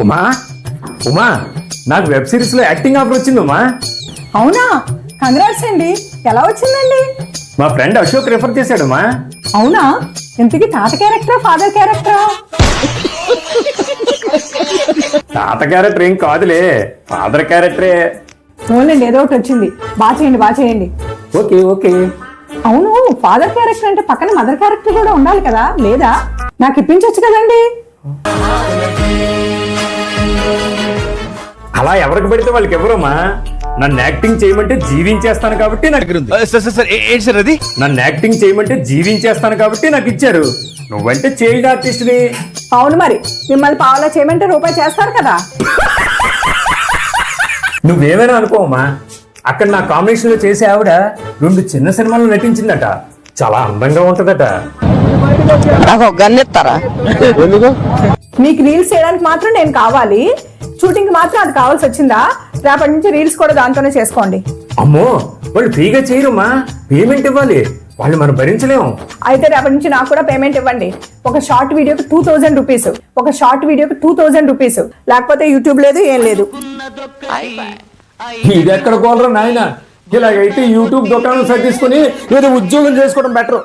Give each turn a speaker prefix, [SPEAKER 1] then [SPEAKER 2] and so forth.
[SPEAKER 1] ఉమా ఉమా నాకు web series లో acting offer వచ్చింది ఉమా.
[SPEAKER 2] అవునా, కంగ్రాట్స్ అండి. ఎలా వచ్చిందండి?
[SPEAKER 1] మా ఫ్రెండ్ అశోక్ రిఫర్ చేశాడుమా.
[SPEAKER 2] అవునా, ఇంతకీ తాత క్యారెక్టరా ఫాదర్ క్యారెక్టరా?
[SPEAKER 1] తాత క్యారెక్టర్ ఏం కాదులే, ఫాదర్ క్యారెక్టరే.
[SPEAKER 2] ఓన్లండి, ఏదో ఒకటి వచ్చింది. బాగా చేయండి, బాగా చేయండి.
[SPEAKER 1] Okay okay.
[SPEAKER 2] అవును, ఫాదర్ క్యారెక్టర్ అంటే పక్కన మదర్ క్యారెక్టర్ కూడా ఉండాలి కదా, లేదా? నాకు ఇప్పించవచ్చు కదండి.
[SPEAKER 1] అలా ఎవరికి పెడితే వాళ్ళకి ఎవరమ్మా. నన్ను యాక్టింగ్ చేయమంటే జీవించేస్తాను కాబట్టి నాకు
[SPEAKER 3] అది
[SPEAKER 1] నన్ను యాక్టింగ్ చేయమంటే జీవించేస్తాను కాబట్టి నాకు ఇచ్చారు. నువ్వంటే చైల్డ్ ఆర్టిస్ట్ని.
[SPEAKER 2] అవును, మరి మిమ్మల్ని పావులా చేయమంటే రూపాయి చేస్తారు కదా.
[SPEAKER 1] నువ్వేమైనా అనుకోవమ్మా, అక్కడ నా కాంబినేషన్ లో చేసే ఆవిడ 2 చిన్న సినిమాల్లో నటించిందట. చాలా అందంగా ఉంటదట.
[SPEAKER 4] నాకు గన్నెత్తారా?
[SPEAKER 2] మీకు రీల్స్ చేయడానికి మాత్రం నేను కావాలి, షూటింగ్ మాత్రం అది కావాల్సి వచ్చిందా? రేపటి నుంచి రీల్స్ కూడా దాంతోనే చేసుకోండి.
[SPEAKER 1] అమ్మో, వాళ్ళు ఫ్రీగా చేయరమ్మా, పేమెంట్ ఇవ్వాలి. వాళ్ళు మనం భరించలేము.
[SPEAKER 2] అయితే రేపటి నుంచి నాకు కూడా పేమెంట్ ఇవ్వండి. ఒక షార్ట్ వీడియోకి 2000 రూపీస్, ఒక షార్ట్ వీడియోకి 2000 రూపీస్. లేకపోతే యూట్యూబ్ లేదు, ఏం లేదు.
[SPEAKER 1] ఇది ఎక్కడ కోలరా నాయన. ఇలాగైతే యూట్యూబ్ దుకాణం సర్దిసుకుని ఏదో ఉద్యోగం చేసుకోవడం బెటర్.